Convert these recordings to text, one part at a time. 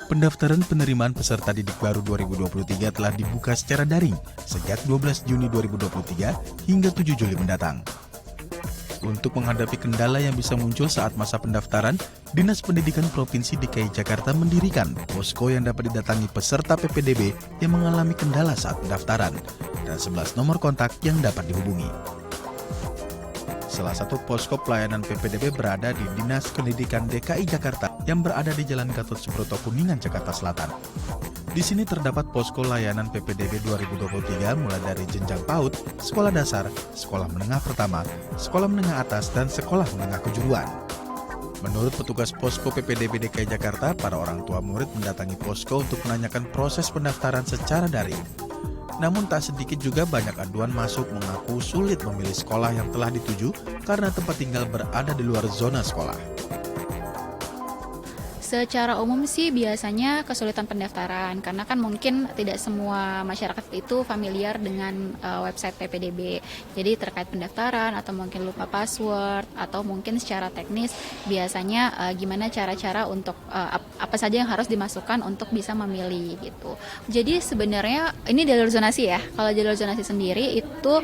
Pendaftaran penerimaan peserta didik baru 2023 telah dibuka secara daring sejak 12 Juni 2023 hingga 7 Juli mendatang. Untuk menghadapi kendala yang bisa muncul saat masa pendaftaran, Dinas Pendidikan Provinsi DKI Jakarta mendirikan posko yang dapat didatangi peserta PPDB yang mengalami kendala saat pendaftaran dan 11 nomor kontak yang dapat dihubungi. Salah satu posko pelayanan PPDB berada di Dinas Pendidikan DKI Jakarta yang berada di Jalan Gatot Subroto Kuningan, Jakarta Selatan. Di sini terdapat posko layanan PPDB 2023 mulai dari jenjang PAUD, sekolah dasar, sekolah menengah pertama, sekolah menengah atas, dan sekolah menengah kejuruan. Menurut petugas posko PPDB DKI Jakarta, para orang tua murid mendatangi posko untuk menanyakan proses pendaftaran secara daring. Namun tak sedikit juga banyak aduan masuk mengaku sulit memilih sekolah yang telah dituju karena tempat tinggal berada di luar zona sekolah. Secara umum sih biasanya kesulitan pendaftaran karena kan mungkin tidak semua masyarakat itu familiar dengan website PPDB. Jadi terkait pendaftaran atau mungkin lupa password atau mungkin secara teknis biasanya gimana cara-cara untuk apa saja yang harus dimasukkan untuk bisa memilih gitu. Jadi sebenarnya ini jalur zonasi ya. Kalau jalur zonasi sendiri itu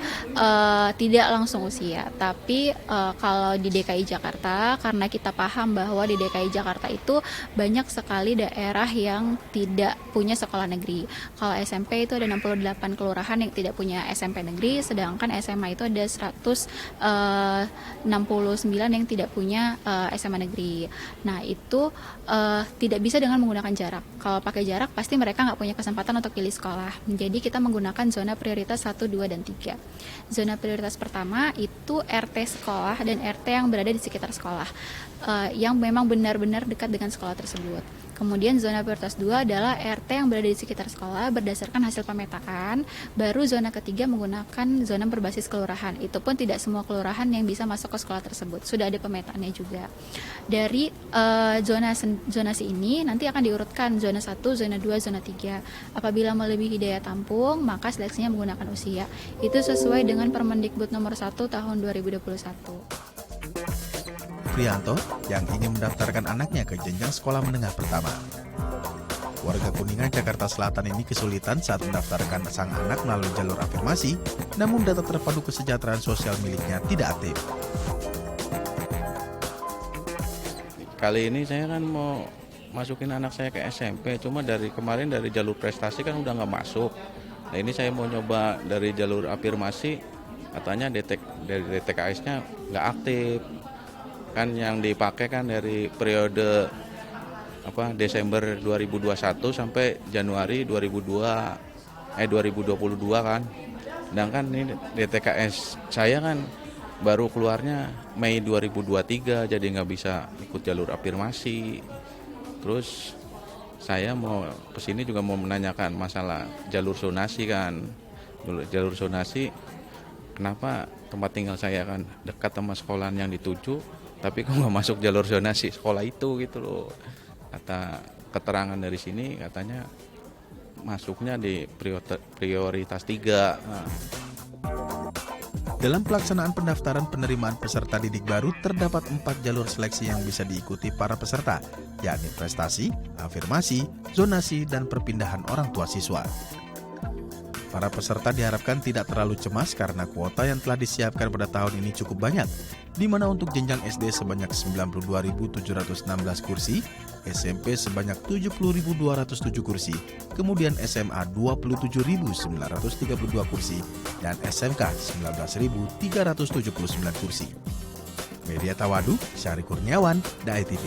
tidak langsung usia, tapi kalau di DKI Jakarta karena kita paham bahwa di DKI Jakarta itu banyak sekali daerah yang tidak punya sekolah negeri. Kalau SMP itu ada 68 kelurahan yang tidak punya SMP negeri, sedangkan SMA itu ada 169 yang tidak punya SMA negeri. Nah itu tidak bisa dengan menggunakan jarak. Kalau pakai jarak pasti mereka nggak punya kesempatan untuk pilih sekolah. Jadi kita menggunakan zona prioritas 1, 2, dan 3. Zona prioritas pertama itu RT sekolah dan RT yang berada di sekitar sekolah. Yang memang benar-benar dekat dengan sekolah tersebut. Kemudian zona prioritas 2 adalah RT yang berada di sekitar sekolah berdasarkan hasil pemetaan. Baru zona ketiga menggunakan zona berbasis kelurahan. Itu pun tidak semua kelurahan yang bisa masuk ke sekolah tersebut. Sudah ada pemetaannya juga. Dari zonasi ini nanti akan diurutkan zona 1, zona 2, zona 3. Apabila melebihi daya tampung, maka seleksinya menggunakan usia. Itu sesuai dengan Permendikbud nomor 1 tahun 2021. Prianto yang ingin mendaftarkan anaknya ke jenjang sekolah menengah pertama. Warga Kuningan, Jakarta Selatan ini kesulitan saat mendaftarkan sang anak melalui jalur afirmasi, namun data terpadu kesejahteraan sosial miliknya tidak aktif. Kali ini saya kan mau masukin anak saya ke SMP, cuma dari kemarin dari jalur prestasi kan udah nggak masuk. Nah ini saya mau nyoba dari jalur afirmasi, katanya dari DTKS-nya nggak aktif. Kan yang dipakai kan dari periode Desember 2021 sampai Januari 2022 kan. Sedangkan ini DTKS saya kan baru keluarnya Mei 2023, jadi nggak bisa ikut jalur afirmasi. Terus saya mau kesini juga mau menanyakan masalah jalur zonasi kan. Jalur zonasi, kenapa tempat tinggal saya kan dekat sama sekolahan yang dituju, tapi kok nggak masuk jalur zonasi sekolah itu gitu loh. Kata keterangan dari sini katanya masuknya di prioritas 3. Nah. Dalam pelaksanaan pendaftaran penerimaan peserta didik baru terdapat 4 jalur seleksi yang bisa diikuti para peserta, yakni prestasi, afirmasi, zonasi, dan perpindahan orang tua siswa. Para peserta diharapkan tidak terlalu cemas karena kuota yang telah disiapkan pada tahun ini cukup banyak, di mana untuk jenjang SD sebanyak 92.716 kursi, SMP sebanyak 70.207 kursi, kemudian SMA 27.932 kursi, dan SMK 19.379 kursi. Media Tawadu, Syari Kurniawan, DAI TV.